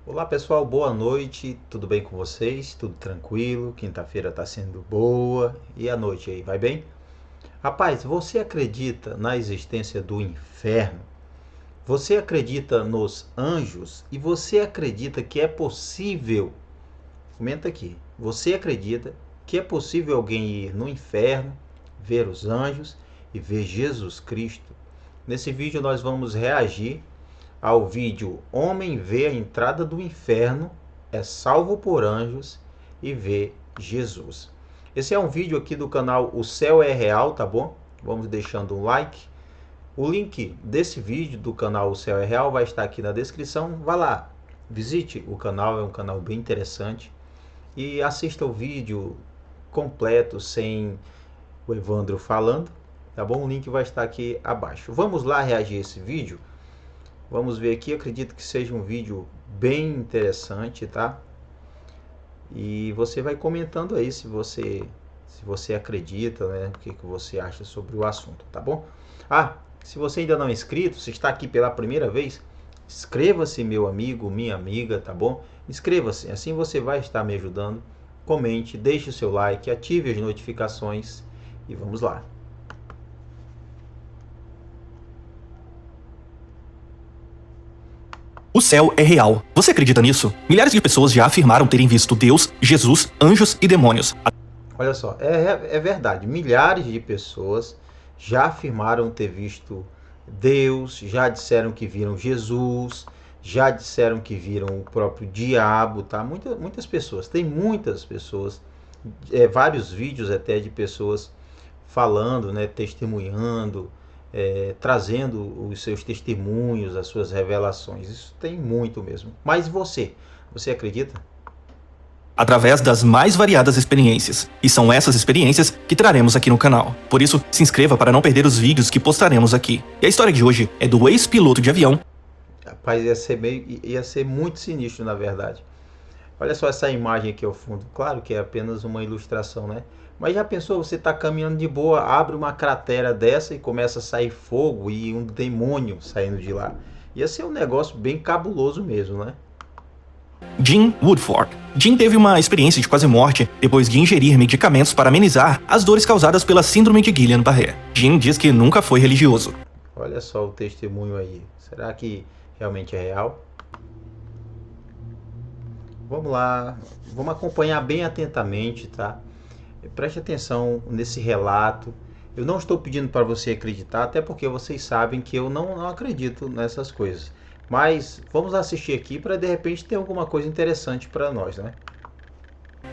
Olá pessoal, boa noite, tudo bem com vocês? Tudo tranquilo? Quinta-feira está sendo boa e a noite aí, vai bem? Rapaz, você acredita na existência do inferno? Você acredita nos anjos? E você acredita que é possível? Comenta aqui. Você acredita que é possível alguém ir no inferno, ver os anjos e ver Jesus Cristo? Nesse vídeo nós vamos reagir ao vídeo Homem vê a entrada do inferno, é salvo por anjos e vê Jesus. Esse é um vídeo aqui do canal O Céu é Real, tá bom? Vamos deixando um like. O link desse vídeo do canal O Céu é Real vai estar aqui na descrição. Vá lá, visite o canal, é um canal bem interessante. E assista o vídeo completo sem o Evandro falando, tá bom? O link vai estar aqui abaixo. Vamos lá reagir a esse vídeo? Vamos ver aqui, acredito que seja um vídeo bem interessante, tá? E você vai comentando aí se você acredita, né? O que você acha sobre o assunto, tá bom? Se você ainda não é inscrito, se está aqui pela primeira vez, inscreva-se, meu amigo, minha amiga, tá bom? Inscreva-se, assim você vai estar me ajudando. Comente, deixe o seu like, ative as notificações e vamos lá. O céu é real. Você acredita nisso? Milhares de pessoas já afirmaram terem visto Deus, Jesus, anjos e demônios. Olha só, é verdade. Milhares de pessoas já afirmaram ter visto Deus, já disseram que viram Jesus, já disseram que viram o próprio diabo, tá? Muitas pessoas, tem muitas pessoas, vários vídeos até de pessoas falando, né, testemunhando, trazendo os seus testemunhos, as suas revelações. Isso tem muito mesmo. Mas você acredita? Através das mais variadas experiências. E são essas experiências que traremos aqui no canal. Por isso, se inscreva para não perder os vídeos que postaremos aqui. E a história de hoje é do ex-piloto de avião. Rapaz, ia ser muito sinistro, na verdade. Olha só essa imagem aqui ao fundo. Claro que é apenas uma ilustração, né? Mas já pensou, você está caminhando de boa, abre uma cratera dessa e começa a sair fogo e um demônio saindo de lá. Ia ser um negócio bem cabuloso mesmo, né? Jim Woodford. Jim teve uma experiência de quase morte depois de ingerir medicamentos para amenizar as dores causadas pela síndrome de Guillain-Barré. Jim diz que nunca foi religioso. Olha só o testemunho aí. Será que realmente é real? Vamos lá, vamos acompanhar bem atentamente, tá? Preste atenção nesse relato. Eu não estou pedindo para você acreditar, até porque vocês sabem que eu não acredito nessas coisas. Mas vamos assistir aqui para de repente ter alguma coisa interessante para nós, né?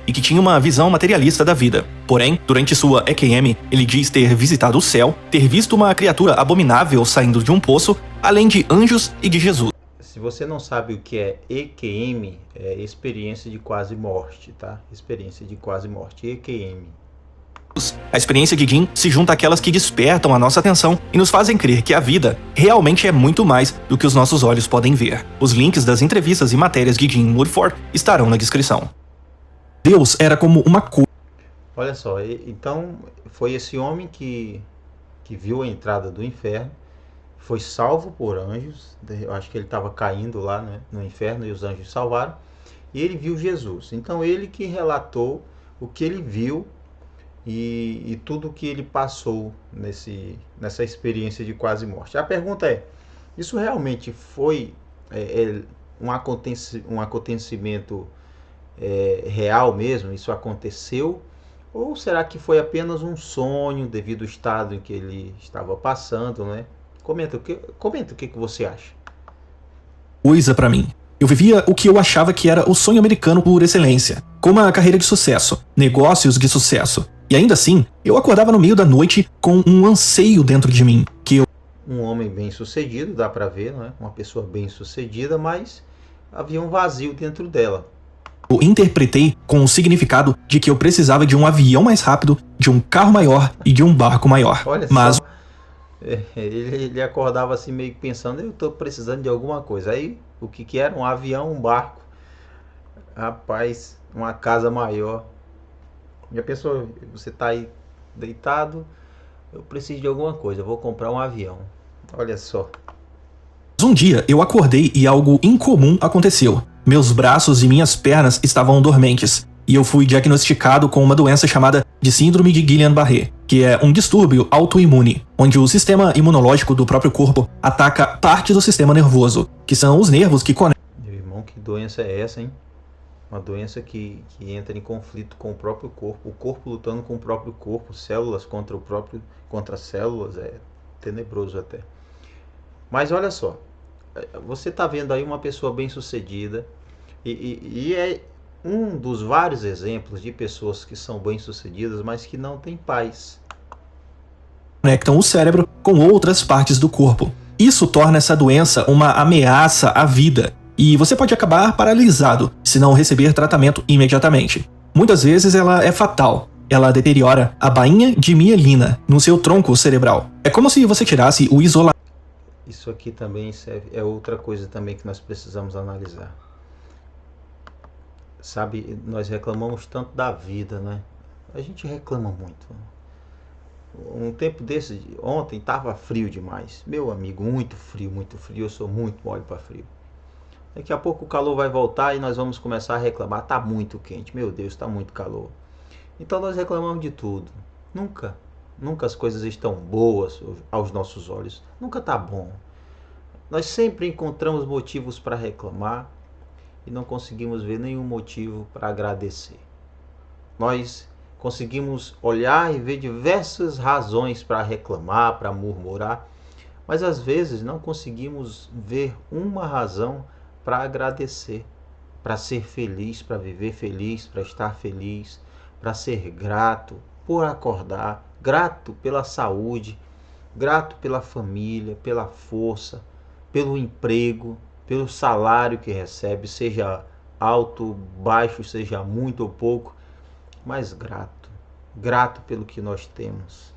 E que tinha uma visão materialista da vida. Porém, durante sua EQM, ele diz ter visitado o céu, ter visto uma criatura abominável saindo de um poço, além de anjos e de Jesus. Se você não sabe o que é EQM, é experiência de quase morte, tá? Experiência de quase morte, EQM. A experiência de Jim se junta àquelas que despertam a nossa atenção e nos fazem crer que a vida realmente é muito mais do que os nossos olhos podem ver. Os links das entrevistas e matérias de Jim Woodford estarão na descrição. Deus era como uma cor. Olha só, então foi esse homem que viu a entrada do inferno, foi salvo por anjos. Eu acho que ele estava caindo lá, né, no inferno e os anjos salvaram. E ele viu Jesus. Então ele que relatou o que ele viu e tudo o que ele passou nessa experiência de quase morte. A pergunta é, isso realmente foi um acontecimento real mesmo? Isso aconteceu? Ou será que foi apenas um sonho devido ao estado em que ele estava passando, né? Comenta o que você acha. Coisa pra mim. Eu vivia o que eu achava que era o sonho americano por excelência, com uma carreira de sucesso, negócios de sucesso. E ainda assim, eu acordava no meio da noite com um anseio dentro de mim, que eu... Um homem bem sucedido, dá pra ver, não é? Uma pessoa bem sucedida, mas havia um vazio dentro dela. Eu interpretei com o significado de que eu precisava de um avião mais rápido, de um carro maior e de um barco maior. Olha Mas só, ele acordava assim meio que pensando, eu tô precisando de alguma coisa. Aí, o que era? Um avião, um barco. Rapaz, uma casa maior. Já pensou, você tá aí deitado, eu preciso de alguma coisa, eu vou comprar um avião. Olha só. um dia eu acordei e algo incomum aconteceu. Meus braços e minhas pernas estavam dormentes, e eu fui diagnosticado com uma doença chamada de Síndrome de Guillain-Barré, que é um distúrbio autoimune, onde o sistema imunológico do próprio corpo ataca parte do sistema nervoso, que são os nervos que conectam. Meu irmão, que doença é essa, hein? Uma doença que entra em conflito com o próprio corpo, o corpo lutando com o próprio corpo, células contra células, é tenebroso até. Mas olha só, você está vendo aí uma pessoa bem-sucedida e é um dos vários exemplos de pessoas que são bem-sucedidas, mas que não têm paz. Conectam o cérebro com outras partes do corpo. Isso torna essa doença uma ameaça à vida, e você pode acabar paralisado se não receber tratamento imediatamente. Muitas vezes ela é fatal. Ela deteriora a bainha de mielina no seu tronco cerebral. É como se você tirasse o isolamento. Isso aqui também é outra coisa também que nós precisamos analisar. Sabe, nós reclamamos tanto da vida, né? A gente reclama muito. Um tempo desse, ontem estava frio demais. Meu amigo, muito frio, muito frio. Eu sou muito mole para frio. Daqui a pouco o calor vai voltar e nós vamos começar a reclamar. Tá muito quente, meu Deus, tá muito calor. Então nós reclamamos de tudo. Nunca as coisas estão boas aos nossos olhos. Nunca tá bom. Nós sempre encontramos motivos para reclamar e não conseguimos ver nenhum motivo para agradecer. Nós conseguimos olhar e ver diversas razões para reclamar, para murmurar, mas às vezes não conseguimos ver uma razão para agradecer, para ser feliz, para viver feliz, para estar feliz, para ser grato por acordar, grato pela saúde, grato pela família, pela força, pelo emprego, pelo salário que recebe, seja alto, baixo, seja muito ou pouco, mas grato pelo que nós temos.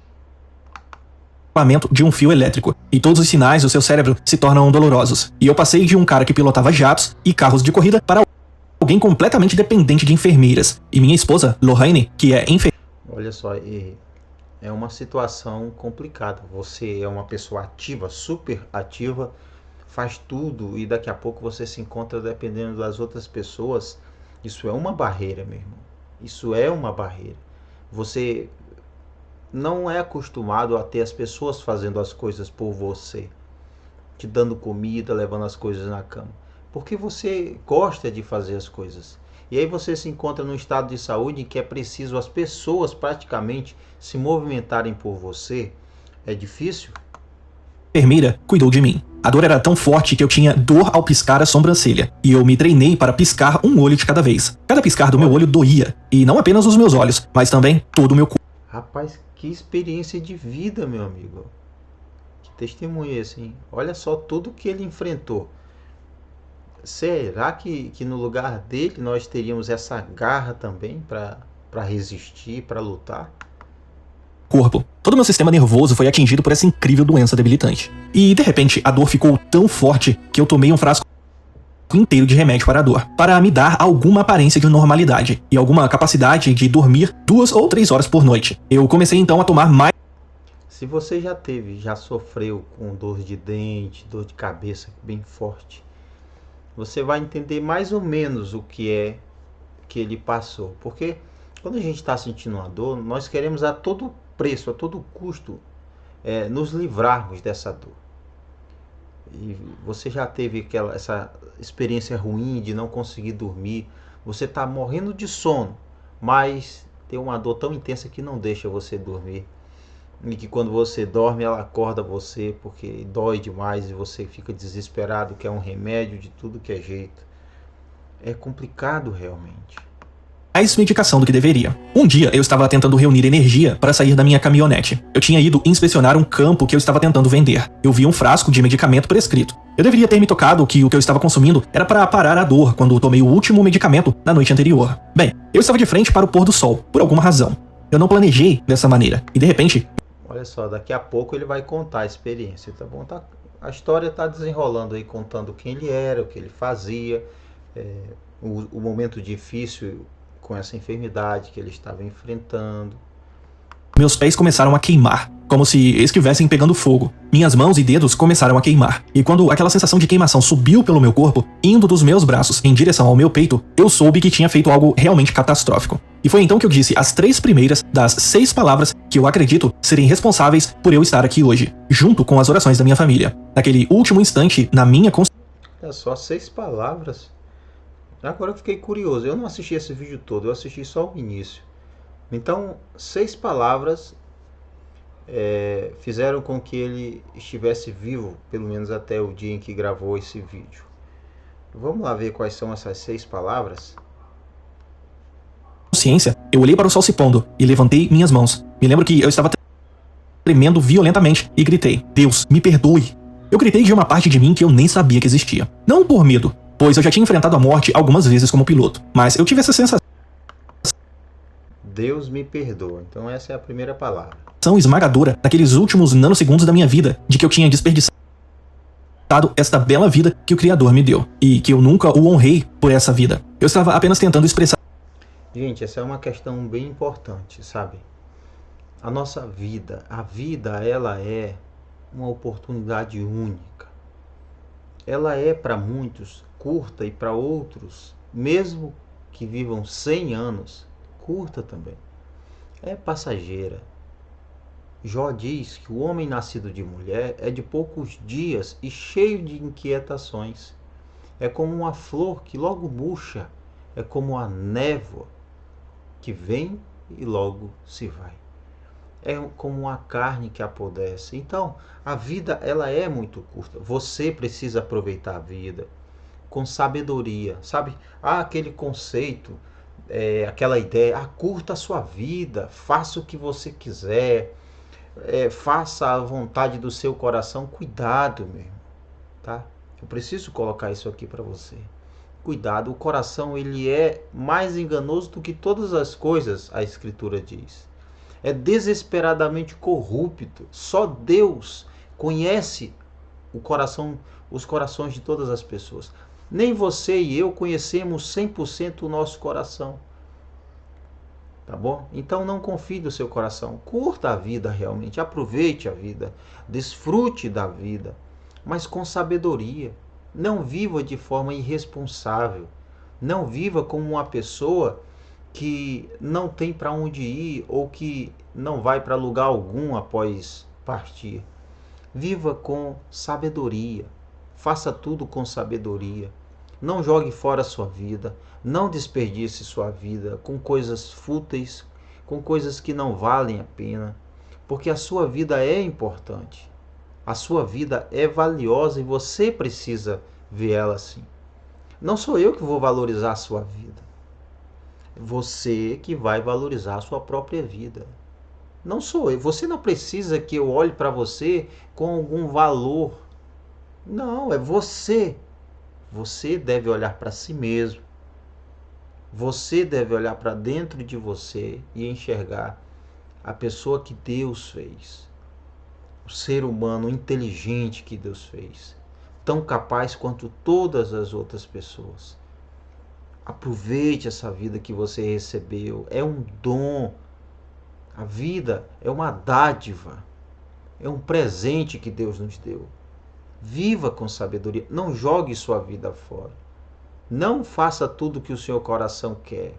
De um fio elétrico, e todos os sinais do seu cérebro se tornam dolorosos. E eu passei de um cara que pilotava jatos e carros de corrida para alguém completamente dependente de enfermeiras. E minha esposa, Lorraine, que é enfermeira. Olha só, é uma situação complicada. Você é uma pessoa ativa, super ativa, faz tudo e daqui a pouco você se encontra dependendo das outras pessoas. Isso é uma barreira, meu irmão. Isso é uma barreira. Você não é acostumado a ter as pessoas fazendo as coisas por você, te dando comida, levando as coisas na cama, porque você gosta de fazer as coisas. E aí você se encontra num estado de saúde em que é preciso as pessoas praticamente se movimentarem por você. É difícil? A enfermeira cuidou de mim. A dor era tão forte que eu tinha dor ao piscar a sobrancelha, e eu me treinei para piscar um olho de cada vez. Cada piscar do meu olho doía, e não apenas os meus olhos, mas também todo o meu corpo. Rapaz, que experiência de vida, meu amigo. Que testemunho esse, hein? Olha só tudo que ele enfrentou. Será que no lugar dele nós teríamos essa garra também para resistir, para lutar? Todo o meu sistema nervoso foi atingido por essa incrível doença debilitante. E, de repente, a dor ficou tão forte que eu tomei um frasco inteiro de remédio para a dor, para me dar alguma aparência de normalidade e alguma capacidade de dormir 2 ou 3 horas por noite. Eu comecei então a tomar mais. Se você já sofreu com dor de dente, dor de cabeça bem forte, você vai entender mais ou menos o que é que ele passou. Porque quando a gente está sentindo uma dor, nós queremos a todo preço, a todo custo, nos livrarmos dessa dor. E você já teve essa experiência ruim de não conseguir dormir, você está morrendo de sono, mas tem uma dor tão intensa que não deixa você dormir. E que quando você dorme, ela acorda você porque dói demais e você fica desesperado, quer um remédio de tudo que é jeito. É complicado realmente. Mais medicação do que deveria. Um dia eu estava tentando reunir energia para sair da minha caminhonete. Eu tinha ido inspecionar um campo que eu estava tentando vender. Eu vi um frasco de medicamento prescrito. Eu deveria ter me tocado que o que eu estava consumindo era para parar a dor quando tomei o último medicamento na noite anterior. Bem, eu estava de frente para o pôr do sol, por alguma razão. Eu não planejei dessa maneira, e de repente... Olha só, daqui a pouco ele vai contar a experiência, tá bom? A história está desenrolando aí, contando quem ele era, o que ele fazia, o momento difícil com essa enfermidade que ele estava enfrentando. Meus pés começaram a queimar. como se estivessem pegando fogo. Minhas mãos e dedos começaram a queimar. E quando aquela sensação de queimação subiu pelo meu corpo, indo dos meus braços em direção ao meu peito, eu soube que tinha feito algo realmente catastrófico. E foi então que eu disse as 3 primeiras das 6 palavras que eu acredito serem responsáveis por eu estar aqui hoje, junto com as orações da minha família. Naquele último instante, na minha consciência. É só 6 palavras. Agora eu fiquei curioso. Eu não assisti esse vídeo todo, eu assisti só o início. Então, 6 palavras fizeram com que ele estivesse vivo, pelo menos até o dia em que gravou esse vídeo. Vamos lá ver quais são essas 6 palavras? Eu olhei para o sol se pondo e levantei minhas mãos. Me lembro que eu estava tremendo violentamente e gritei: Deus, me perdoe. Eu gritei de uma parte de mim que eu nem sabia que existia. Não por medo, pois eu já tinha enfrentado a morte algumas vezes como piloto, mas eu tive essa sensação Deus me perdoa. Então essa é a primeira palavra. Esmagadora naqueles últimos nanosegundos da minha vida, de que eu tinha desperdiçado esta bela vida que o Criador me deu, e que eu nunca o honrei por essa vida. Eu estava apenas tentando expressar. Gente, essa é uma questão bem importante, sabe? A nossa vida, a vida, ela é uma oportunidade única. Ela é para muitos curta e para outros, mesmo que vivam 100 anos, curta também. É passageira. Jó diz que o homem nascido de mulher é de poucos dias e cheio de inquietações. É como uma flor que logo murcha, é como a névoa que vem e logo se vai. É como uma carne que apodrece. Então, a vida, ela é muito curta. Você precisa aproveitar a vida com sabedoria, sabe? Há aquele conceito, aquela ideia: curta a sua vida, faça o que você quiser, faça a vontade do seu coração. Cuidado mesmo, tá? Eu preciso colocar isso aqui para você. Cuidado, o coração, ele é mais enganoso do que todas as coisas, a Escritura diz. É desesperadamente corrupto. Só Deus conhece os corações de todas as pessoas. Nem você e eu conhecemos 100% o nosso coração. Tá bom? Então não confie no seu coração. Curta a vida realmente, aproveite a vida, desfrute da vida, mas com sabedoria. Não viva de forma irresponsável. Não viva como uma pessoa que não tem para onde ir ou que não vai para lugar algum após partir. Viva com sabedoria. Faça tudo com sabedoria. Não jogue fora a sua vida. Não desperdice sua vida com coisas fúteis, com coisas que não valem a pena, porque a sua vida é importante. A sua vida é valiosa e você precisa ver ela assim. Não sou eu que vou valorizar a sua vida. Você que vai valorizar a sua própria vida. Não sou eu. Você não precisa que eu olhe para você com algum valor. Não, é você. Você deve olhar para si mesmo. Você deve olhar para dentro de você e enxergar a pessoa que Deus fez. O ser humano inteligente que Deus fez. Tão capaz quanto todas as outras pessoas. Aproveite essa vida que você recebeu. É um dom. A vida é uma dádiva. É um presente que Deus nos deu. Viva com sabedoria. Não jogue sua vida fora. Não faça tudo que o seu coração quer.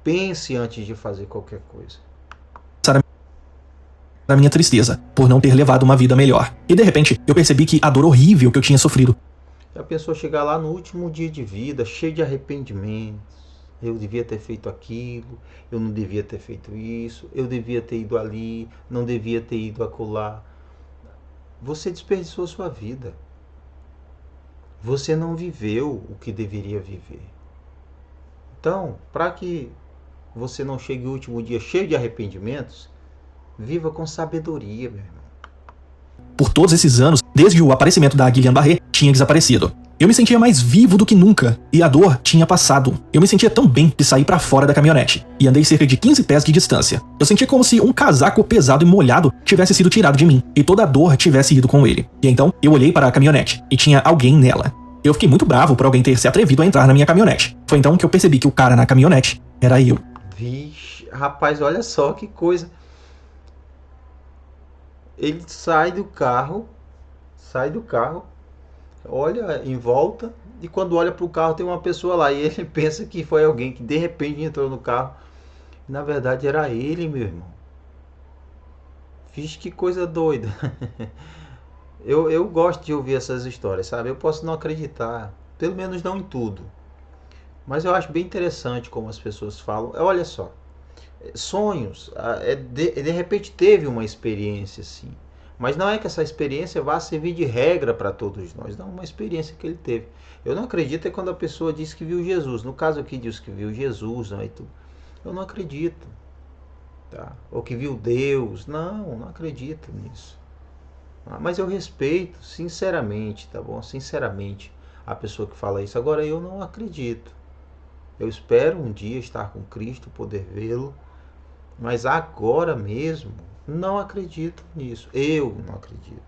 Pense antes de fazer qualquer coisa. A minha tristeza por não ter levado uma vida melhor. E de repente eu percebi que a dor horrível que eu tinha sofrido. A pessoa chegar lá no último dia de vida, cheio de arrependimentos. Eu devia ter feito aquilo, eu não devia ter feito isso, eu devia ter ido ali, não devia ter ido acolá. Você desperdiçou sua vida. Você não viveu o que deveria viver. Então, para que você não chegue no último dia cheio de arrependimentos, viva com sabedoria, meu irmão. Por todos esses anos, desde o aparecimento da Guillain-Barré, tinha desaparecido. Eu me sentia mais vivo do que nunca, e a dor tinha passado. Eu me sentia tão bem que saí pra fora da caminhonete, e andei cerca de 15 pés de distância. Eu sentia como se um casaco pesado e molhado tivesse sido tirado de mim, e toda a dor tivesse ido com ele. E então, eu olhei para a caminhonete, e tinha alguém nela. Eu fiquei muito bravo por alguém ter se atrevido a entrar na minha caminhonete. Foi então que eu percebi que o cara na caminhonete era eu. Vixe, rapaz, olha só que coisa. Ele sai do carro, olha em volta e quando olha para o carro tem uma pessoa lá e ele pensa que foi alguém que de repente entrou no carro. Na verdade era ele, meu irmão. Vixe, que coisa doida. Eu gosto de ouvir essas histórias, sabe? Eu posso não acreditar, pelo menos não em tudo. Mas eu acho bem interessante como as pessoas falam. Olha só, sonhos, de repente teve uma experiência assim. Mas não é que essa experiência vá servir de regra para todos nós. Não, uma experiência que ele teve. Eu não acredito é quando a pessoa diz que viu Jesus. No caso aqui diz que viu Jesus, não é tudo. Eu não acredito. Tá? Ou que viu Deus. Não acredito nisso. Mas eu respeito, sinceramente, tá bom? Sinceramente, a pessoa que fala isso. Agora eu não acredito. Eu espero um dia estar com Cristo, poder vê-lo. Mas agora mesmo, não acredito nisso. Eu não acredito.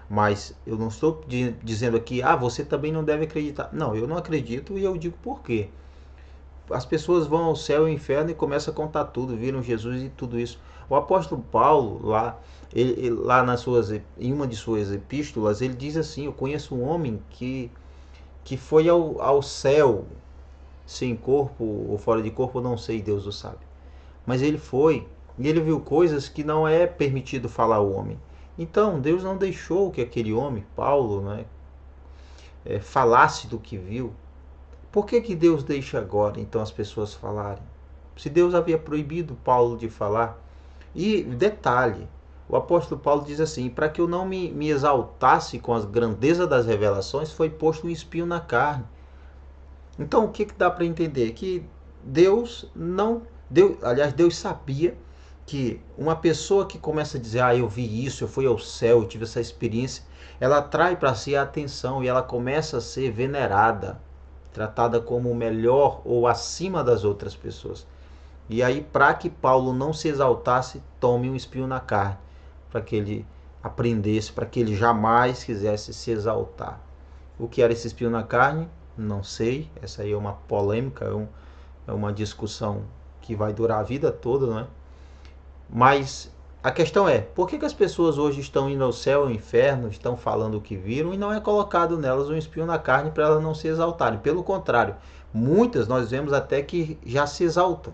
Mas eu não estou dizendo aqui, você também não deve acreditar. Não, eu não acredito e eu digo por quê. As pessoas vão ao céu e ao inferno e começam a contar tudo, viram Jesus e tudo isso. O apóstolo Paulo, lá em uma de suas epístolas, ele diz assim, eu conheço um homem que foi ao céu, sem corpo ou fora de corpo, eu não sei, Deus o sabe. Mas ele foi, e ele viu coisas que não é permitido falar ao homem. Então, Deus não deixou que aquele homem, Paulo, falasse do que viu. Por que Deus deixa agora, então, as pessoas falarem? Se Deus havia proibido Paulo de falar. E, detalhe, o apóstolo Paulo diz assim, para que eu não me exaltasse com a grandeza das revelações, foi posto um espinho na carne. Então, o que dá para entender? Que Deus sabia que uma pessoa que começa a dizer, eu vi isso, eu fui ao céu, eu tive essa experiência, ela atrai para si a atenção e ela começa a ser venerada, tratada como melhor ou acima das outras pessoas. E aí, para que Paulo não se exaltasse, tome um espinho na carne, para que ele aprendesse, para que ele jamais quisesse se exaltar. O que era esse espinho na carne? Não sei, essa aí é uma polêmica, é uma discussão que vai durar a vida toda, não é? Mas a questão é, por que as pessoas hoje estão indo ao céu, ao inferno, estão falando o que viram e não é colocado nelas um espinho na carne para elas não se exaltarem? Pelo contrário, muitas nós vemos até que já se exaltam.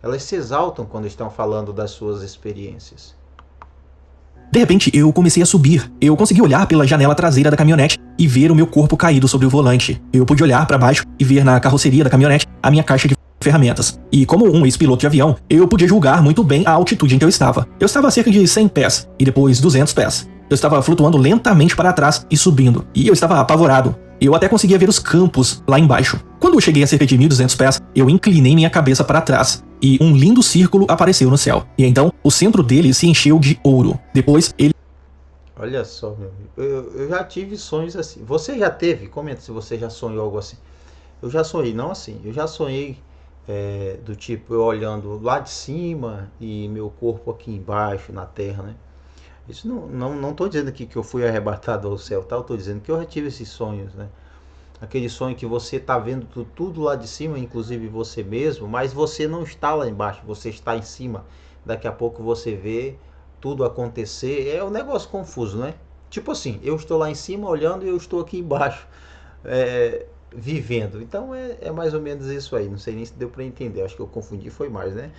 Elas se exaltam quando estão falando das suas experiências. De repente, eu comecei a subir. Eu consegui olhar pela janela traseira da caminhonete e ver o meu corpo caído sobre o volante. Eu pude olhar para baixo e ver na carroceria da caminhonete a minha caixa de ferramentas. E como um ex-piloto de avião, eu podia julgar muito bem a altitude em que eu estava. Eu estava a cerca de 100 pés e depois 200 pés. Eu estava flutuando lentamente para trás e subindo. E eu estava apavorado. Eu até conseguia ver os campos lá embaixo. Quando eu cheguei a cerca de 1.200 pés, eu inclinei minha cabeça para trás. E um lindo círculo apareceu no céu. E então, o centro dele se encheu de ouro. Depois, ele... Olha só, meu amigo. Eu já tive sonhos assim. Você já teve? Comenta se você já sonhou algo assim. Eu já sonhei, não assim. Eu já sonhei do tipo, eu olhando lá de cima e meu corpo aqui embaixo, na terra, né? Isso não estou dizendo aqui que eu fui arrebatado ao céu, tá? Eu estou dizendo que eu já tive esses sonhos, né? Aquele sonho que você está vendo tudo lá de cima, inclusive você mesmo, mas você não está lá embaixo, você está em cima. Daqui a pouco você vê tudo acontecer. É um negócio confuso, né? Tipo assim, eu estou lá em cima olhando e eu estou aqui embaixo vivendo. Então é mais ou menos isso aí. Não sei nem se deu para entender. Acho que eu confundi, foi mais, né?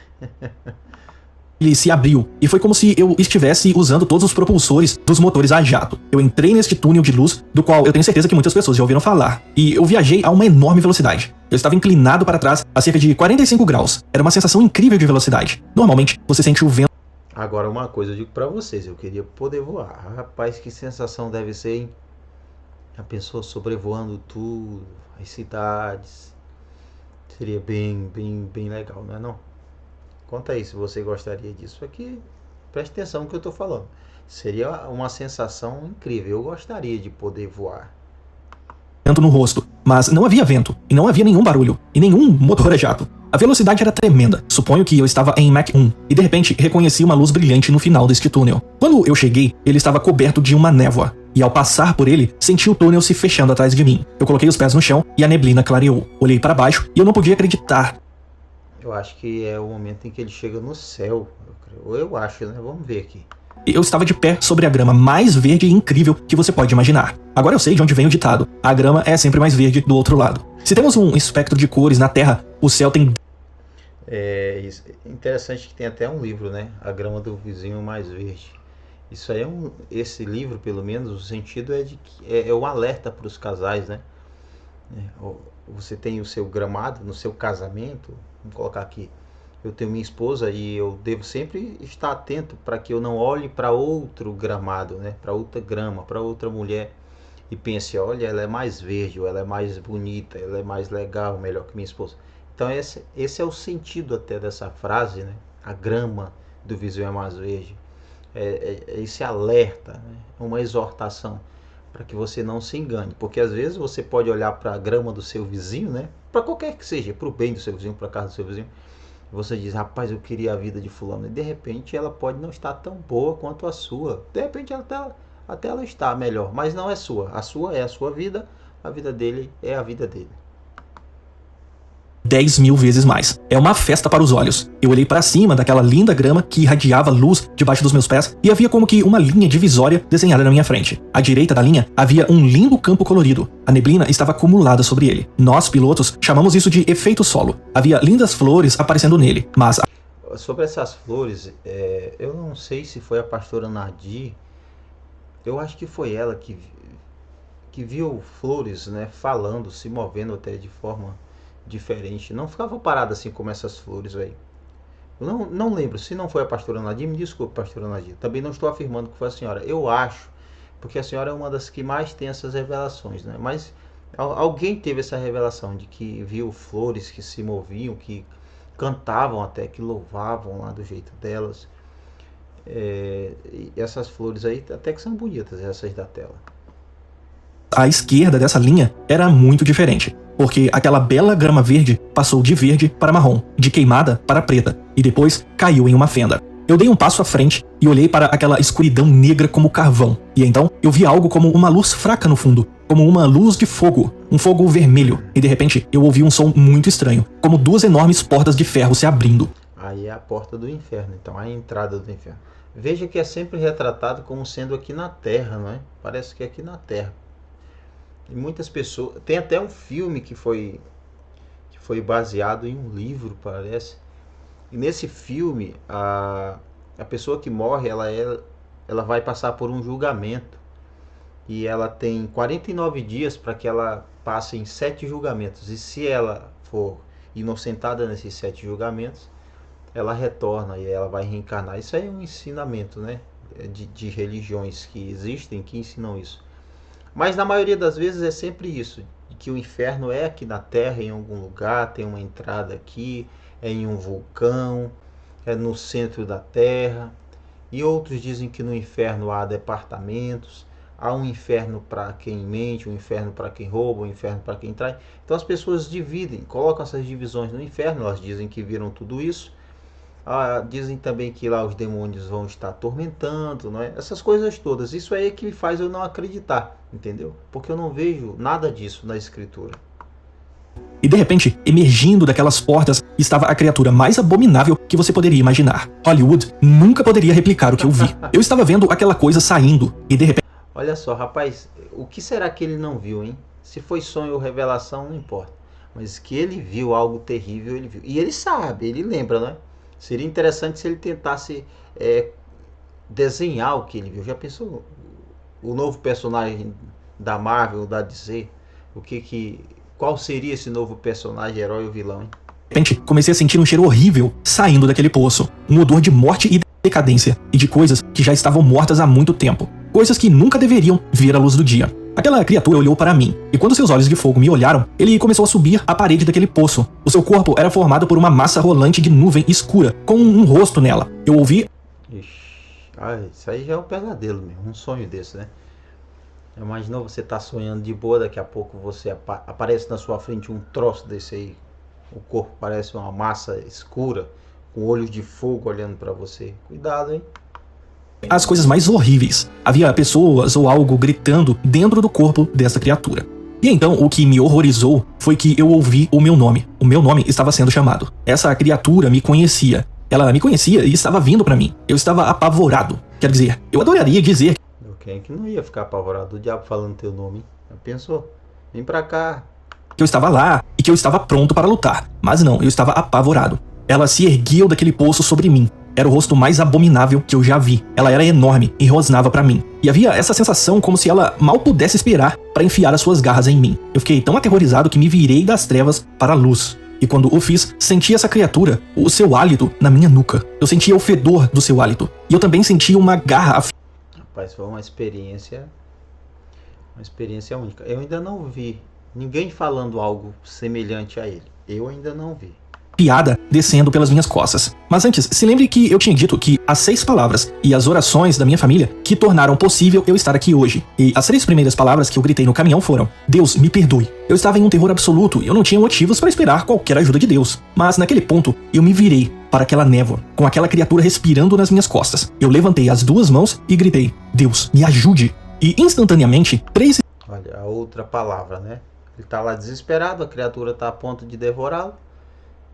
Ele se abriu, e foi como se eu estivesse usando todos os propulsores dos motores a jato. Eu entrei neste túnel de luz, do qual eu tenho certeza que muitas pessoas já ouviram falar, e eu viajei a uma enorme velocidade. Eu estava inclinado para trás a cerca de 45 graus. Era uma sensação incrível de velocidade. Normalmente, você sente o vento... Agora uma coisa eu digo para vocês, eu queria poder voar. Rapaz, que sensação deve ser, hein? A pessoa sobrevoando tudo, as cidades. Seria bem legal, não é não? Conta aí se você gostaria disso aqui. Preste atenção no que eu estou falando. Seria uma sensação incrível. Eu gostaria de poder voar. Vento no rosto, mas não havia vento, e não havia nenhum barulho, e nenhum motor a jato. A velocidade era tremenda. Suponho que eu estava em Mach 1, e de repente reconheci uma luz brilhante no final deste túnel. Quando eu cheguei, ele estava coberto de uma névoa, e ao passar por ele, senti o túnel se fechando atrás de mim. Eu coloquei os pés no chão, e a neblina clareou. Olhei para baixo, e eu não podia acreditar. Eu acho que é o momento em que ele chega no céu. Eu acho, né? Vamos ver aqui. Eu estava de pé sobre a grama mais verde e incrível que você pode imaginar. Agora eu sei de onde vem o ditado: a grama é sempre mais verde do outro lado. Se temos um espectro de cores na Terra, o céu tem... Interessante que tem até um livro, né? A grama do vizinho mais verde. Isso aí esse livro, pelo menos, o sentido é de que é um alerta para os casais, né? Você tem o seu gramado no seu casamento. Vamos colocar aqui: eu tenho minha esposa e eu devo sempre estar atento para que eu não olhe para outro gramado, né? Para outra grama, para outra mulher e pense: olha, ela é mais verde, ou ela é mais bonita, ela é mais legal, melhor que minha esposa. Então esse é o sentido até dessa frase, né? A grama do vizinho é mais verde. Esse alerta, né? Uma exortação para que você não se engane, porque às vezes você pode olhar para a grama do seu vizinho, né? Para qualquer que seja, para o bem do seu vizinho, para a casa do seu vizinho. Você diz: rapaz, eu queria a vida de fulano. E de repente ela pode não estar tão boa quanto a sua. De repente até ela está melhor, mas não é sua. A sua é a sua vida, a vida dele é a vida dele. 10.000 vezes mais. É uma festa para os olhos. Eu olhei para cima daquela linda grama que irradiava luz debaixo dos meus pés e havia como que uma linha divisória desenhada na minha frente. À direita da linha havia um lindo campo colorido. A neblina estava acumulada sobre ele. Nós, pilotos, chamamos isso de efeito solo. Havia lindas flores aparecendo nele, mas... Sobre essas flores, eu não sei se foi a pastora Nadir, eu acho que foi ela que viu flores, né, falando, se movendo até de forma diferente. Não ficava parada assim como essas flores aí. Eu não lembro. Se não foi a pastora Nadir, me desculpe, pastora Nadir. Também não estou afirmando que foi a senhora. Eu acho, porque a senhora é uma das que mais tem essas revelações, né? Mas alguém teve essa revelação de que viu flores que se moviam, que cantavam até, que louvavam lá do jeito delas. E essas flores aí até que são bonitas, essas da tela. A esquerda dessa linha era muito diferente, porque aquela bela grama verde passou de verde para marrom, de queimada para preta, e depois caiu em uma fenda. Eu dei um passo à frente e olhei para aquela escuridão negra como carvão, e então eu vi algo como uma luz fraca no fundo, como uma luz de fogo, um fogo vermelho, e de repente eu ouvi um som muito estranho, como duas enormes portas de ferro se abrindo. Aí é a porta do inferno, então a entrada do inferno. Veja que é sempre retratado como sendo aqui na Terra, não é? Parece que é aqui na Terra. E muitas pessoas... Tem até um filme que foi baseado em um livro, parece. E nesse filme, a pessoa que morre, ela vai passar por um julgamento. E ela tem 49 dias para que ela passe em 7 julgamentos. E se ela for inocentada nesses 7 julgamentos, ela retorna e ela vai reencarnar. Isso aí é um ensinamento, né? De religiões que existem, que ensinam isso. Mas na maioria das vezes é sempre isso, que o inferno é aqui na Terra, em algum lugar, tem uma entrada aqui, é em um vulcão, é no centro da Terra. E outros dizem que no inferno há departamentos, há um inferno para quem mente, um inferno para quem rouba, um inferno para quem trai. Então as pessoas dividem, colocam essas divisões no inferno, elas dizem que viram tudo isso. Dizem também que lá os demônios vão estar atormentando, não é? Essas coisas todas. Isso aí é que faz eu não acreditar, entendeu? Porque eu não vejo nada disso na escritura. E de repente, emergindo daquelas portas, estava a criatura mais abominável que você poderia imaginar. Hollywood nunca poderia replicar o que eu vi. Eu estava vendo aquela coisa saindo, e de repente... Olha só, rapaz, o que será que ele não viu, hein? Se foi sonho ou revelação, não importa. Mas que ele viu algo terrível, ele viu. E ele sabe, ele lembra, não é? Seria interessante se ele tentasse desenhar o que ele viu. Já pensou o novo personagem da Marvel, da DC? Qual seria esse novo personagem, herói ou vilão, hein? De repente, comecei a sentir um cheiro horrível saindo daquele poço. Um odor de morte e decadência. E de coisas que já estavam mortas há muito tempo. Coisas que nunca deveriam ver a luz do dia. Aquela criatura olhou para mim, e quando seus olhos de fogo me olharam, ele começou a subir a parede daquele poço. O seu corpo era formado por uma massa rolante de nuvem escura, com um rosto nela. Eu ouvi... Isso aí já é um pesadelo mesmo, um sonho desse, né? Imaginou você tá sonhando de boa, daqui a pouco você aparece na sua frente um troço desse aí. O corpo parece uma massa escura, com olhos de fogo olhando para você. Cuidado, hein? As coisas mais horríveis. Havia pessoas ou algo gritando dentro do corpo dessa criatura. E então o que me horrorizou foi que eu ouvi o meu nome. O meu nome estava sendo chamado. Essa criatura me conhecia. Ela me conhecia e estava vindo para mim. Eu estava apavorado. Quer dizer, eu adoraria dizer Quem é que não ia ficar apavorado? O diabo falando teu nome. Já pensou? Vem pra cá. que eu estava lá e que eu estava pronto para lutar. Mas não, eu estava apavorado. Ela se ergueu daquele poço sobre mim. Era o rosto mais abominável que eu já vi. Ela era enorme e rosnava para mim. E havia essa sensação como se ela mal pudesse esperar para enfiar as suas garras em mim. Eu fiquei tão aterrorizado que me virei das trevas para a luz. E quando o fiz, senti essa criatura, o seu hálito, na minha nuca. Eu sentia o fedor do seu hálito. E eu também sentia uma garra Rapaz, foi uma experiência única. Eu ainda não vi ninguém falando algo semelhante a ele. Eu ainda não vi. afiada descendo pelas minhas costas. Mas antes, se lembre que eu tinha dito que as 6 palavras e as orações da minha família que tornaram possível eu estar aqui hoje. E as 3 primeiras palavras que eu gritei no caminhão foram: Deus, me perdoe. Eu estava em um terror absoluto e eu não tinha motivos para esperar qualquer ajuda de Deus. Mas naquele ponto, eu me virei para aquela névoa, com aquela criatura respirando nas minhas costas. Eu levantei as 2 mãos e gritei: Deus, me ajude. E instantaneamente, 3... Olha, a outra palavra, né? Ele tá lá desesperado, a criatura tá a ponto de devorá-lo.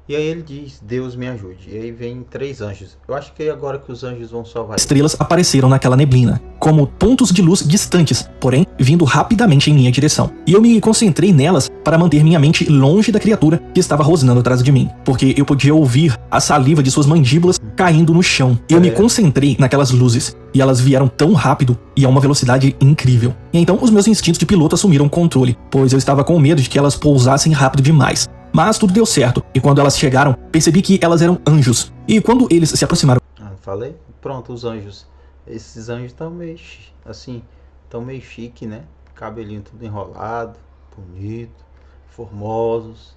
E aí ele diz: Deus me ajude. E aí vem 3 anjos. Eu acho que é agora que os anjos vão salvar ele. Estrelas apareceram naquela neblina, como pontos de luz distantes, porém vindo rapidamente em minha direção. E eu me concentrei nelas para manter minha mente longe da criatura que estava rosnando atrás de mim, porque eu podia ouvir a saliva de suas mandíbulas caindo no chão. Eu me concentrei naquelas luzes, e elas vieram tão rápido e a uma velocidade incrível. E então os meus instintos de piloto assumiram o controle, pois eu estava com medo de que elas pousassem rápido demais. Mas tudo deu certo, e quando elas chegaram, percebi que elas eram anjos. E quando eles se aproximaram... Falei? Pronto, os anjos. Esses anjos estão meio, assim, estão meio chique, né? Cabelinho tudo enrolado, bonito, formosos.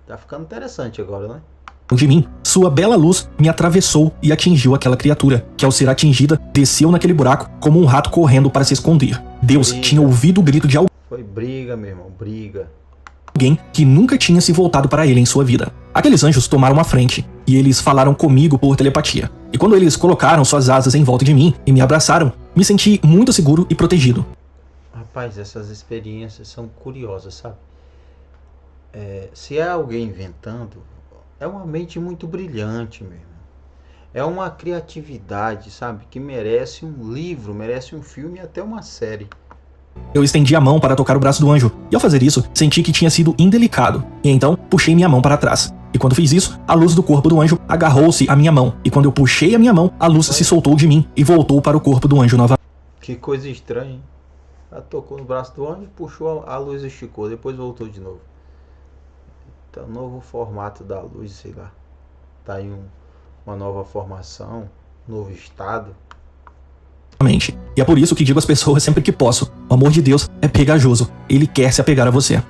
Tá ficando interessante agora, né? De mim, sua bela luz me atravessou e atingiu aquela criatura, que ao ser atingida, desceu naquele buraco como um rato correndo para se esconder. Deus tinha ouvido o grito de alguém. Foi briga, meu irmão, briga. Alguém que nunca tinha se voltado para ele em sua vida. Aqueles anjos tomaram a frente, e eles falaram comigo por telepatia. E quando eles colocaram suas asas em volta de mim e me abraçaram, me senti muito seguro e protegido. Rapaz, essas experiências são curiosas, sabe? Se é alguém inventando, é uma mente muito brilhante mesmo. É uma criatividade, sabe? Que merece um livro, merece um filme e até uma série. Eu estendi a mão para tocar o braço do anjo, e ao fazer isso, senti que tinha sido indelicado, e então puxei minha mão para trás. E quando fiz isso, a luz do corpo do anjo agarrou-se à minha mão, e quando eu puxei a minha mão, a luz se soltou de mim e voltou para o corpo do anjo novamente. Que coisa estranha, hein? Ela tocou no braço do anjo, puxou, a luz esticou, depois voltou de novo. Então, novo formato da luz, sei lá. Tá aí uma nova formação, novo estado. E é por isso que digo às pessoas sempre que posso: o amor de Deus é pegajoso, ele quer se apegar a você.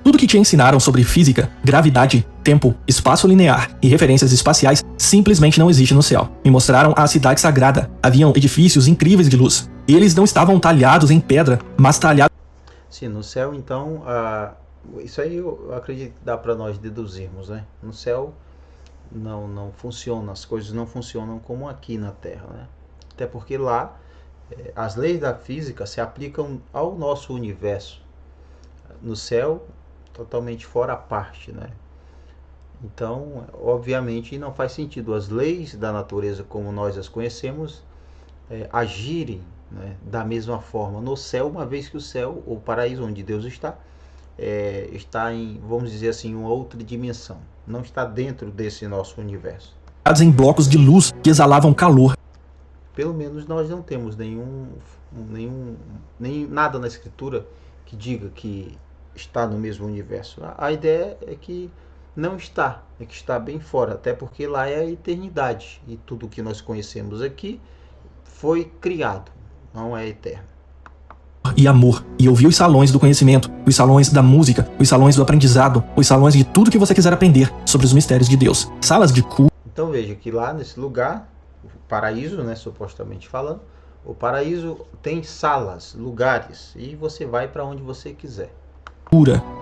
Tudo que te ensinaram sobre física, gravidade, tempo, espaço linear e referências espaciais simplesmente não existe no céu. Me mostraram a cidade sagrada. Haviam edifícios incríveis de luz. Eles não estavam talhados em pedra, mas talhados... Sim, no céu então, isso aí eu acredito que dá para nós deduzirmos, né? No céu não funciona, as coisas não funcionam como aqui na Terra, né? Até porque lá as leis da física se aplicam ao nosso universo. No céu, totalmente fora a parte, né? Então, obviamente, não faz sentido as leis da natureza como nós as conhecemos agirem, né, da mesma forma no céu, uma vez que o céu, o paraíso onde Deus está em, vamos dizer assim, uma outra dimensão. Não está dentro desse nosso universo. Em blocos de luz que exalavam calor. Pelo menos nós não temos nada na escritura que diga que está no mesmo universo. A ideia é que não está, é que está bem fora, até porque lá é a eternidade e tudo que nós conhecemos aqui foi criado, não é eterno. E amor, e eu vi os salões do conhecimento, os salões da música, os salões do aprendizado, os salões de tudo que você quiser aprender sobre os mistérios de Deus, salas de culto. Então veja que lá nesse lugar, o paraíso, né, supostamente falando, o paraíso tem salas, lugares, e você vai para onde você quiser.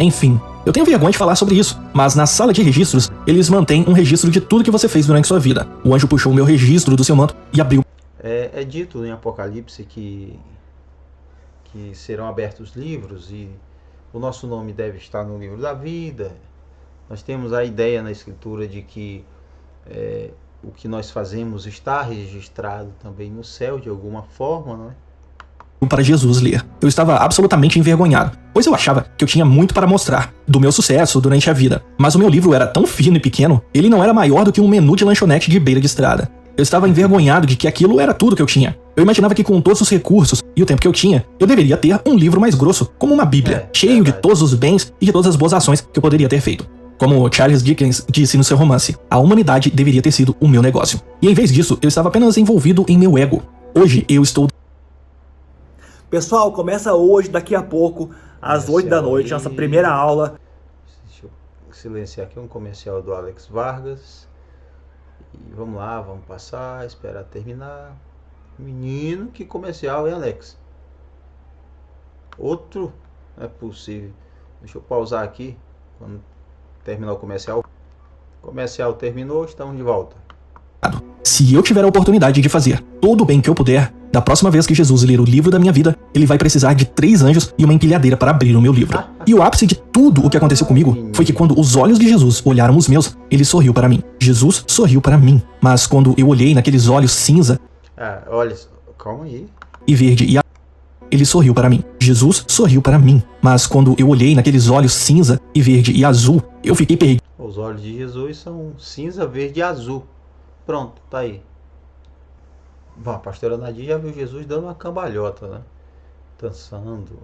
Enfim, eu tenho vergonha de falar sobre isso, mas na sala de registros, eles mantêm um registro de tudo que você fez durante sua vida. O anjo puxou o meu registro do seu manto e abriu. É dito em Apocalipse que serão abertos livros e o nosso nome deve estar no livro da vida. Nós temos a ideia na escritura de que o que nós fazemos está registrado também no céu de alguma forma, não é? Para Jesus ler. Eu estava absolutamente envergonhado, pois eu achava que eu tinha muito para mostrar do meu sucesso durante a vida. Mas o meu livro era tão fino e pequeno, ele não era maior do que um menu de lanchonete de beira de estrada. Eu estava envergonhado de que aquilo era tudo que eu tinha. Eu imaginava que com todos os recursos e o tempo que eu tinha, eu deveria ter um livro mais grosso, como uma bíblia, cheio de todos os bens e de todas as boas ações que eu poderia ter feito. Como Charles Dickens disse no seu romance, a humanidade deveria ter sido o meu negócio. E em vez disso, eu estava apenas envolvido em meu ego. Hoje eu estou... Pessoal, começa hoje, daqui a pouco, às 8 da noite, nossa primeira aula. Deixa eu silenciar aqui um comercial do Alex Vargas. E vamos lá, vamos passar, esperar terminar. Menino, que comercial, hein, Alex? Outro? Não é possível. Deixa eu pausar aqui, quando terminar o comercial. O comercial terminou, estamos de volta. Se eu tiver a oportunidade de fazer todo o bem que eu puder, da próxima vez que Jesus ler o livro da minha vida, ele vai precisar de 3 anjos e uma empilhadeira para abrir o meu livro. E o ápice de tudo o que aconteceu comigo foi que quando os olhos de Jesus olharam os meus, ele sorriu para mim. Jesus sorriu para mim. Mas quando eu olhei naqueles olhos cinza... olha, calma aí. E verde e ele sorriu para mim. Jesus sorriu para mim. Mas quando eu olhei naqueles olhos cinza e verde e azul, eu fiquei perdido. Os olhos de Jesus são cinza, verde e azul. Pronto, tá aí. Bom, a pastora Nadir já viu Jesus dando uma cambalhota, né? Dançando.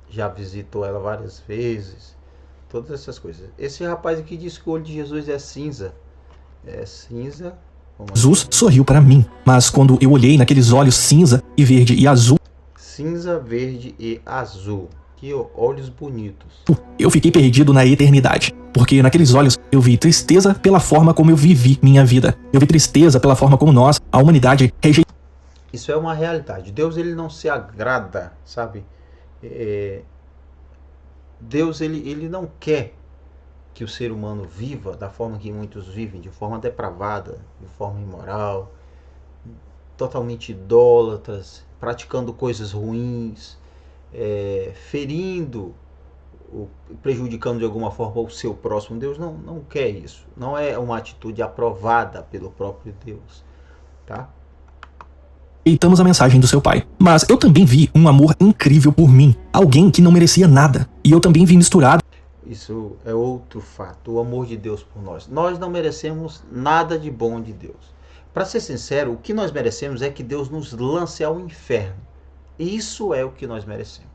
Já visitou ela várias vezes. Todas essas coisas. Esse rapaz aqui diz que o olho de Jesus é cinza. É cinza. Jesus sorriu para mim. Mas quando eu olhei naqueles olhos cinza e verde e azul... Cinza, verde e azul. Que olhos bonitos. Eu fiquei perdido na eternidade. Porque naqueles olhos eu vi tristeza pela forma como eu vivi minha vida. Eu vi tristeza pela forma como nós, a humanidade, rejeitou. Isso é uma realidade. Deus, ele não se agrada, sabe? Deus, ele não quer que o ser humano viva da forma que muitos vivem, de forma depravada, de forma imoral, totalmente idólatras, praticando coisas ruins, ferindo, prejudicando de alguma forma o seu próximo. Deus não quer isso. Não é uma atitude aprovada pelo próprio Deus, tá? Rejeitamos a mensagem do seu pai. Mas eu também vi um amor incrível por mim. Alguém que não merecia nada. E eu também vi misturado. Isso é outro fato. O amor de Deus por nós. Nós não merecemos nada de bom de Deus. Para ser sincero, o que nós merecemos é que Deus nos lance ao inferno. Isso é o que nós merecemos.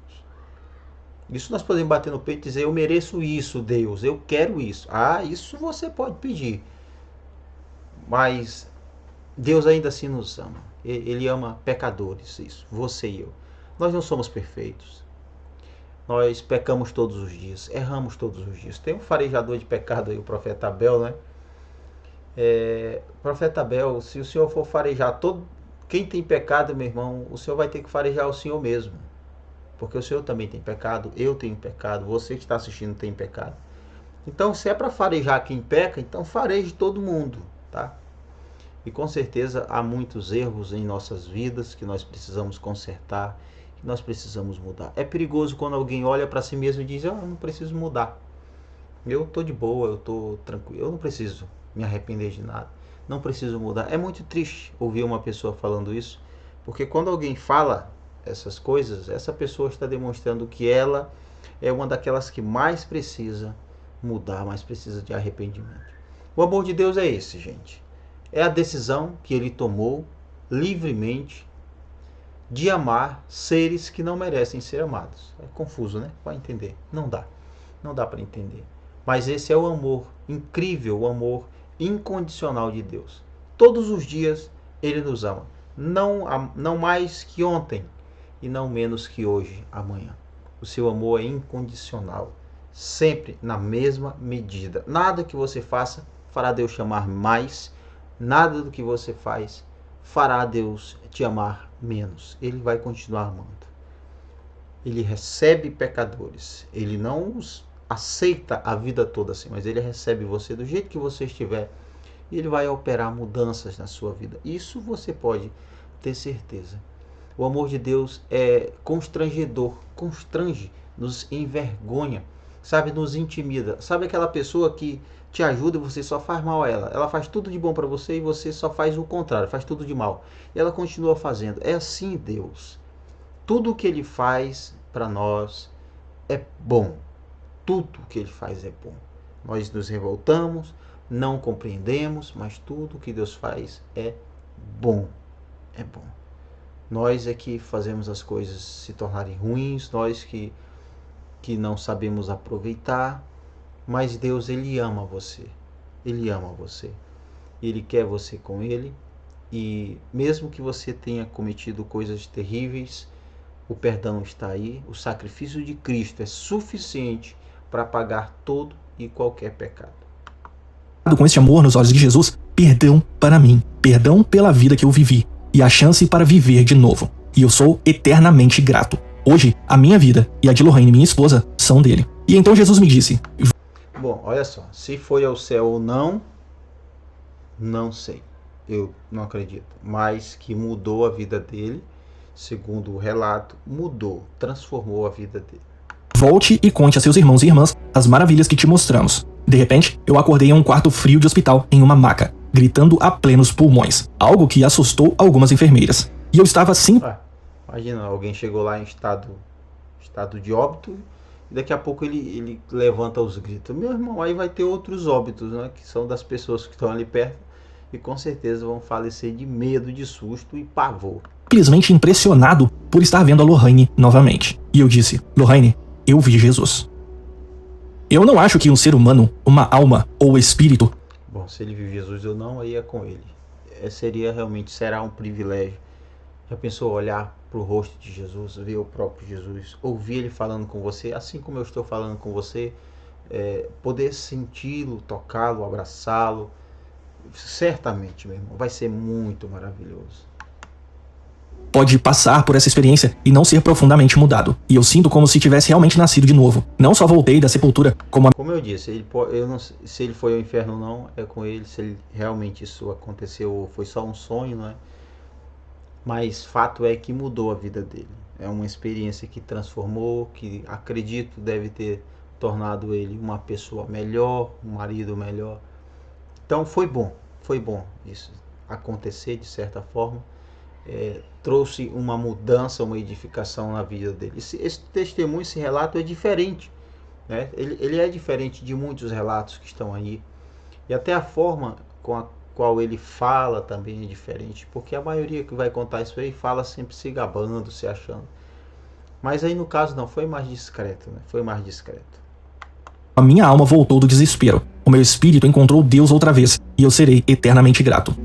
Isso nós podemos bater no peito e dizer: eu mereço isso, Deus, eu quero isso. Isso você pode pedir. Mas Deus ainda assim nos ama. Ele ama pecadores, isso, você e eu. Nós não somos perfeitos. Nós pecamos todos os dias, erramos todos os dias. Tem um farejador de pecado aí, o profeta Abel, né? Profeta Abel, se o senhor for farejar quem tem pecado, meu irmão, o senhor vai ter que farejar o senhor mesmo. Porque o senhor também tem pecado, eu tenho pecado, você que está assistindo tem pecado. Então, se é para farejar quem peca, então fareje todo mundo, tá? E com certeza há muitos erros em nossas vidas que nós precisamos consertar, que nós precisamos mudar. É perigoso quando alguém olha para si mesmo e diz: eu não preciso mudar. Eu estou de boa, eu estou tranquilo, eu não preciso me arrepender de nada. Não preciso mudar. É muito triste ouvir uma pessoa falando isso, porque quando alguém fala essas coisas, essa pessoa está demonstrando que ela é uma daquelas que mais precisa mudar, mais precisa de arrependimento. O amor de Deus é esse, gente. É a decisão que ele tomou livremente de amar seres que não merecem ser amados. É confuso, né? Para entender. Não dá para entender. Mas esse é o amor incrível, o amor incondicional de Deus. Todos os dias ele nos ama. Não mais que ontem e não menos que hoje, amanhã. O seu amor é incondicional. Sempre na mesma medida. Nada que você faça fará Deus te amar mais. Nada do que você faz fará Deus te amar menos. Ele vai continuar amando. Ele recebe pecadores. Ele não os aceita a vida toda assim, mas ele recebe você do jeito que você estiver. E ele vai operar mudanças na sua vida. Isso você pode ter certeza. O amor de Deus é constrangedor, constrange, nos envergonha. sabe, nos intimida. Sabe aquela pessoa que te ajuda e você só faz mal a ela. Ela faz tudo de bom para você e você só faz o contrário, faz tudo de mal. E ela continua fazendo. É assim Deus. Tudo que Ele faz para nós é bom. Tudo que Ele faz é bom. Nós nos revoltamos, não compreendemos, mas tudo que Deus faz é bom. É bom. Nós é que fazemos as coisas se tornarem ruins, nós que não sabemos aproveitar, mas Deus, Ele ama você. Ele ama você. Ele quer você com Ele. E mesmo que você tenha cometido coisas terríveis, o perdão está aí. O sacrifício de Cristo é suficiente para pagar todo e qualquer pecado. Com este amor nos olhos de Jesus, perdão para mim, perdão pela vida que eu vivi e a chance para viver de novo. E eu sou eternamente grato. Hoje, a minha vida e a de Lorraine, minha esposa, são dele. E então Jesus me disse... Bom, olha só, se foi ao céu ou não, não sei. Eu não acredito. Mas que mudou a vida dele, segundo o relato, mudou, transformou a vida dele. Volte e conte a seus irmãos e irmãs as maravilhas que te mostramos. De repente, eu acordei em um quarto frio de hospital, em uma maca, gritando a plenos pulmões, algo que assustou algumas enfermeiras. E eu estava assim... Imagina, alguém chegou lá em estado de óbito e daqui a pouco ele levanta os gritos. Meu irmão, aí vai ter outros óbitos, né, que são das pessoas que estão ali perto e com certeza vão falecer de medo, de susto e pavor. Simplesmente impressionado por estar vendo a Lorraine novamente. E eu disse, Lorraine, eu vi Jesus. Eu não acho que um ser humano, uma alma ou espírito... Bom, se ele viu Jesus ou não, aí é com ele. Será um privilégio. Já pensou olhar para o rosto de Jesus, ver o próprio Jesus, ouvir ele falando com você, assim como eu estou falando com você, poder senti-lo, tocá-lo, abraçá-lo? Certamente, meu irmão, vai ser muito maravilhoso. Pode passar por essa experiência e não ser profundamente mudado. E eu sinto como se tivesse realmente nascido de novo. Não só voltei da sepultura, como eu disse, eu não sei se ele foi ao inferno ou não, é com ele, se ele, realmente isso aconteceu ou foi só um sonho, não é? Mas fato é que mudou a vida dele. É uma experiência que transformou, que acredito deve ter tornado ele uma pessoa melhor, um marido melhor. Então foi bom isso acontecer de certa forma. Trouxe uma mudança, uma edificação na vida dele. Esse testemunho, esse relato é diferente, né? Ele é diferente de muitos relatos que estão aí. E até a forma com a qual ele fala também é diferente, porque a maioria que vai contar isso aí fala sempre se gabando, se achando. Mas aí no caso não, foi mais discreto, né? Foi mais discreto. A minha alma voltou do desespero. O meu espírito encontrou Deus outra vez, e eu serei eternamente grato.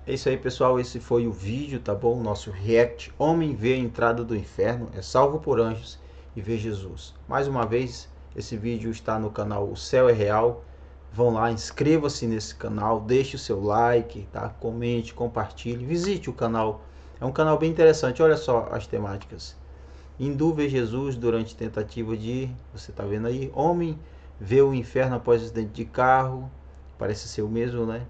É isso aí, pessoal, esse foi o vídeo, tá bom? O nosso react, Homem vê a entrada do inferno, é salvo por anjos e vê Jesus. Mais uma vez, esse vídeo está no canal O Céu é Real. Vão lá, inscreva-se nesse canal, deixe o seu like, tá? Comente, compartilhe, visite o canal. É um canal bem interessante, olha só as temáticas. Hindu vê Jesus durante tentativa de... Você tá vendo aí? Homem vê o inferno após acidente de carro. Parece ser o mesmo, né?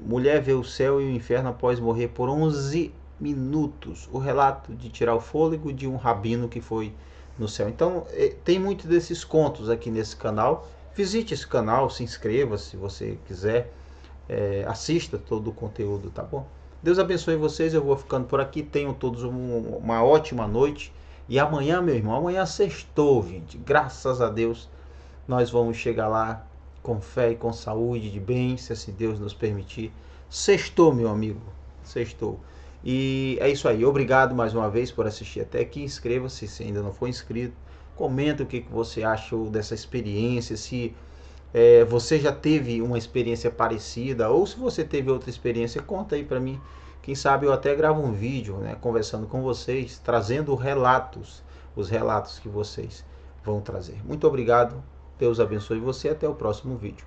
Mulher vê o céu e o inferno após morrer por 11 minutos. O relato de tirar o fôlego de um rabino que foi no céu. Então, tem muito desses contos aqui nesse canal. Visite esse canal, se inscreva se você quiser. Assista todo o conteúdo, tá bom? Deus abençoe vocês, eu vou ficando por aqui. Tenham todos uma ótima noite. E amanhã, meu irmão, amanhã sextou, gente. Graças a Deus, nós vamos chegar lá com fé e com saúde, de bem, se assim Deus nos permitir. Sextou, meu amigo, sextou. E é isso aí, obrigado mais uma vez por assistir até aqui. Inscreva-se se ainda não for inscrito. Comenta o que você achou dessa experiência, se você já teve uma experiência parecida, ou se você teve outra experiência, conta aí pra mim. Quem sabe eu até gravo um vídeo, né, conversando com vocês, trazendo relatos, os relatos que vocês vão trazer. Muito obrigado, Deus abençoe você, até o próximo vídeo.